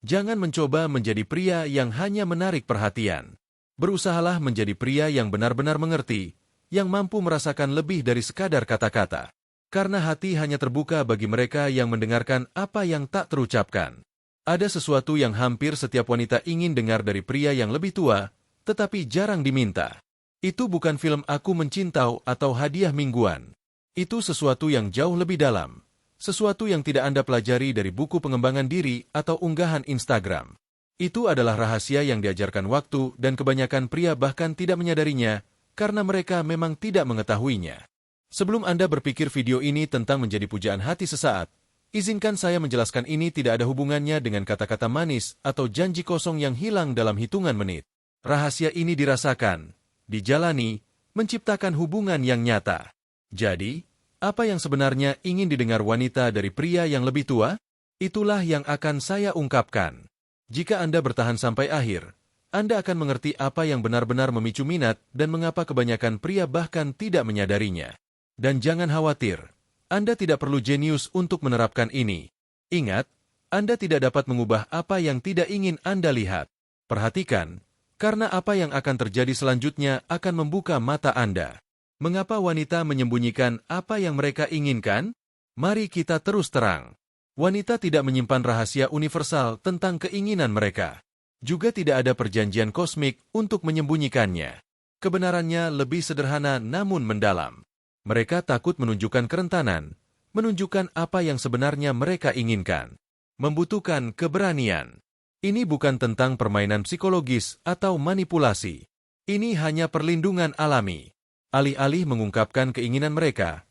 Jangan mencoba menjadi pria yang hanya menarik perhatian. Berusahalah menjadi pria yang benar-benar mengerti, yang mampu merasakan lebih dari sekadar kata-kata. Karena hati hanya terbuka bagi mereka yang mendengarkan apa yang tak terucapkan. Ada sesuatu yang hampir setiap wanita ingin dengar dari pria yang lebih tua, tetapi jarang diminta. Itu bukan film Aku Mencintau atau hadiah mingguan. Itu sesuatu yang jauh lebih dalam. Sesuatu yang tidak Anda pelajari dari buku pengembangan diri atau unggahan Instagram. Itu adalah rahasia yang diajarkan waktu dan kebanyakan pria bahkan tidak menyadarinya karena mereka memang tidak mengetahuinya. Sebelum Anda berpikir video ini tentang menjadi pujaan hati sesaat, izinkan saya menjelaskan ini tidak ada hubungannya dengan kata-kata manis atau janji kosong yang hilang dalam hitungan menit. Rahasia ini dirasakan, dijalani, menciptakan hubungan yang nyata. Jadi, apa yang sebenarnya ingin didengar wanita dari pria yang lebih tua? Itulah yang akan saya ungkapkan. Jika Anda bertahan sampai akhir, Anda akan mengerti apa yang benar-benar memicu minat dan mengapa kebanyakan pria bahkan tidak menyadarinya. Dan jangan khawatir, Anda tidak perlu jenius untuk menerapkan ini. Ingat, Anda tidak dapat mengubah apa yang tidak ingin Anda lihat. Perhatikan, karena apa yang akan terjadi selanjutnya akan membuka mata Anda. Mengapa wanita menyembunyikan apa yang mereka inginkan? Mari kita terus terang. Wanita tidak menyimpan rahasia universal tentang keinginan mereka. Juga tidak ada perjanjian kosmik untuk menyembunyikannya. Kebenarannya lebih sederhana namun mendalam. Mereka takut menunjukkan kerentanan, menunjukkan apa yang sebenarnya mereka inginkan. Membutuhkan keberanian. Ini bukan tentang permainan psikologis atau manipulasi. Ini hanya perlindungan alami. Alih-alih mengungkapkan keinginan mereka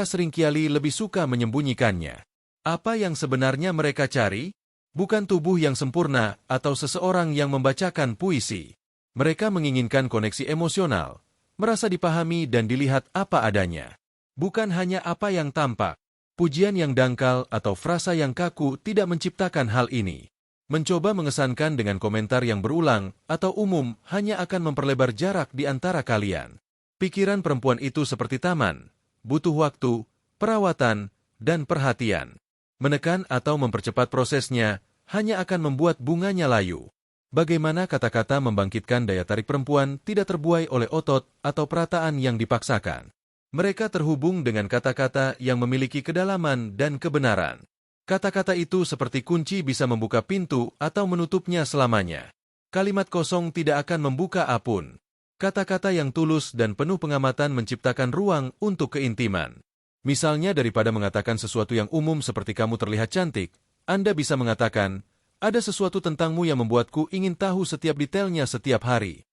seringkali lebih suka menyembunyikannya. Apa yang sebenarnya mereka cari? Bukan tubuh yang sempurna atau seseorang yang membacakan puisi. Mereka menginginkan koneksi emosional, merasa dipahami dan dilihat apa adanya. Bukan hanya apa yang tampak. Pujian yang dangkal atau frasa yang kaku tidak menciptakan hal ini. Mencoba mengesankan dengan komentar yang berulang atau umum hanya akan memperlebar jarak di antara kalian. Pikiran perempuan itu seperti taman, butuh waktu, perawatan, dan perhatian. Menekan atau mempercepat prosesnya hanya akan membuat bunganya layu. Bagaimana kata-kata membangkitkan daya tarik perempuan tidak terbuai oleh otot atau perataan yang dipaksakan. Mereka terhubung dengan kata-kata yang memiliki kedalaman dan kebenaran. Kata-kata itu seperti kunci bisa membuka pintu atau menutupnya selamanya. Kalimat kosong tidak akan membuka apun. Kata-kata yang tulus dan penuh pengamatan menciptakan ruang untuk keintiman. Misalnya daripada mengatakan sesuatu yang umum seperti kamu terlihat cantik, Anda bisa mengatakan, ada sesuatu tentangmu yang membuatku ingin tahu setiap detailnya setiap hari.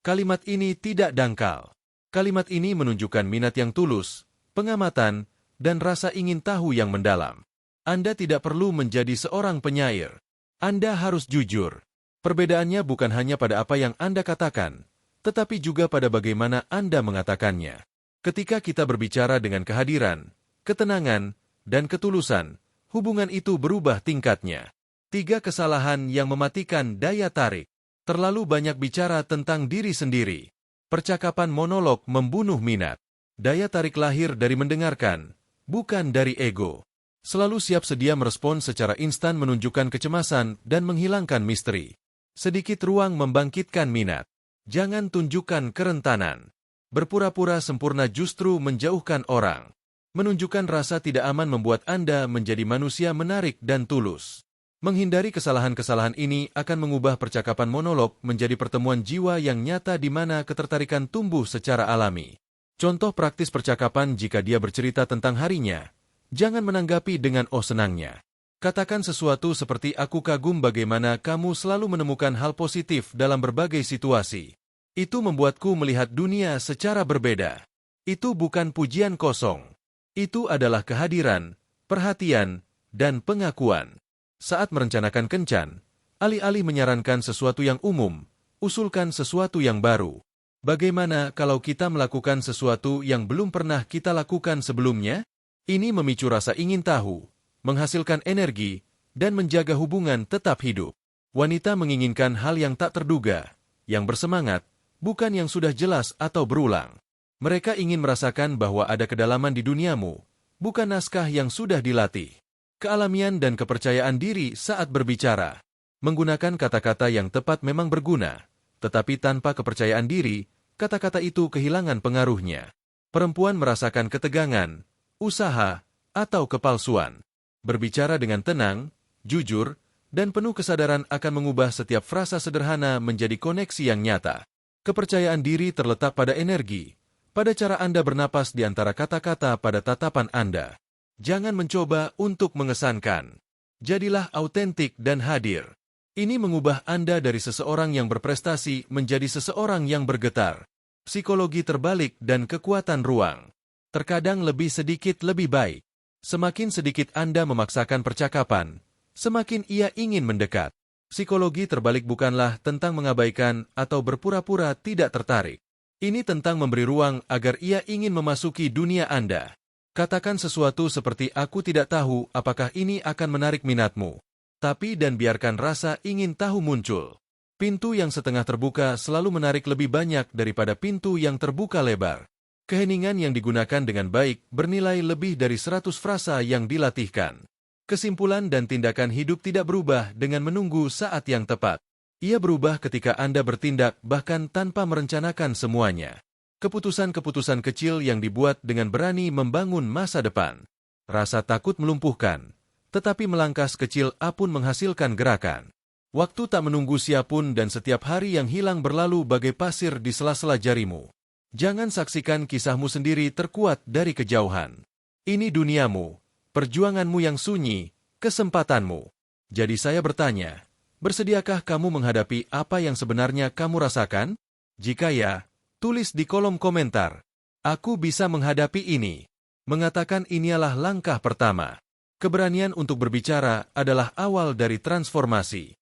Kalimat ini tidak dangkal. Kalimat ini menunjukkan minat yang tulus, pengamatan, dan rasa ingin tahu yang mendalam. Anda tidak perlu menjadi seorang penyair. Anda harus jujur. Perbedaannya bukan hanya pada apa yang Anda katakan, tetapi juga pada bagaimana Anda mengatakannya. Ketika kita berbicara dengan kehadiran, ketenangan, dan ketulusan, hubungan itu berubah tingkatnya. 3 kesalahan yang mematikan daya tarik. Terlalu banyak bicara tentang diri sendiri. Percakapan monolog membunuh minat. Daya tarik lahir dari mendengarkan, bukan dari ego. Selalu siap sedia merespon secara instan menunjukkan kecemasan dan menghilangkan misteri. Sedikit ruang membangkitkan minat. Jangan tunjukkan kerentanan. Berpura-pura sempurna justru menjauhkan orang. Menunjukkan rasa tidak aman membuat Anda menjadi manusia menarik dan tulus. Menghindari kesalahan-kesalahan ini akan mengubah percakapan monolog menjadi pertemuan jiwa yang nyata di mana ketertarikan tumbuh secara alami. Contoh praktis percakapan jika dia bercerita tentang harinya. Jangan menanggapi dengan "oh senangnya". Katakan sesuatu seperti "aku kagum bagaimana kamu selalu menemukan hal positif dalam berbagai situasi. Itu membuatku melihat dunia secara berbeda". Itu bukan pujian kosong. Itu adalah kehadiran, perhatian, dan pengakuan. Saat merencanakan kencan, alih-alih menyarankan sesuatu yang umum, usulkan sesuatu yang baru. Bagaimana kalau kita melakukan sesuatu yang belum pernah kita lakukan sebelumnya? Ini memicu rasa ingin tahu, menghasilkan energi, dan menjaga hubungan tetap hidup. Wanita menginginkan hal yang tak terduga, yang bersemangat, bukan yang sudah jelas atau berulang. Mereka ingin merasakan bahwa ada kedalaman di duniamu, bukan naskah yang sudah dilatih. Kealamian dan kepercayaan diri saat berbicara. Menggunakan kata-kata yang tepat memang berguna, tetapi tanpa kepercayaan diri, kata-kata itu kehilangan pengaruhnya. Perempuan merasakan ketegangan, usaha, atau kepalsuan. Berbicara dengan tenang, jujur, dan penuh kesadaran akan mengubah setiap frasa sederhana menjadi koneksi yang nyata. Kepercayaan diri terletak pada energi, pada cara Anda bernapas di antara kata-kata pada tatapan Anda. Jangan mencoba untuk mengesankan. Jadilah autentik dan hadir. Ini mengubah Anda dari seseorang yang berprestasi menjadi seseorang yang bergetar. Psikologi terbalik dan kekuatan ruang. Terkadang lebih sedikit lebih baik. Semakin sedikit Anda memaksakan percakapan, semakin ia ingin mendekat. Psikologi terbalik bukanlah tentang mengabaikan atau berpura-pura tidak tertarik. Ini tentang memberi ruang agar ia ingin memasuki dunia Anda. Katakan sesuatu seperti aku tidak tahu apakah ini akan menarik minatmu. Tapi dan biarkan rasa ingin tahu muncul. Pintu yang setengah terbuka selalu menarik lebih banyak daripada pintu yang terbuka lebar. Keheningan yang digunakan dengan baik bernilai lebih dari 100 frasa yang dilatihkan. Kesimpulan dan tindakan hidup tidak berubah dengan menunggu saat yang tepat. Ia berubah ketika Anda bertindak bahkan tanpa merencanakan semuanya. Keputusan-keputusan kecil yang dibuat dengan berani membangun masa depan. Rasa takut melumpuhkan. Tetapi melangkah sekecil apun menghasilkan gerakan. Waktu tak menunggu siapun dan setiap hari yang hilang berlalu bagai pasir di sela-sela jarimu. Jangan saksikan kisahmu sendiri terkuat dari kejauhan. Ini duniamu, perjuanganmu yang sunyi, kesempatanmu. Jadi saya bertanya, bersediakah kamu menghadapi apa yang sebenarnya kamu rasakan? Jika ya, tulis di kolom komentar. Aku bisa menghadapi ini. Mengatakan inilah langkah pertama. Keberanian untuk berbicara adalah awal dari transformasi.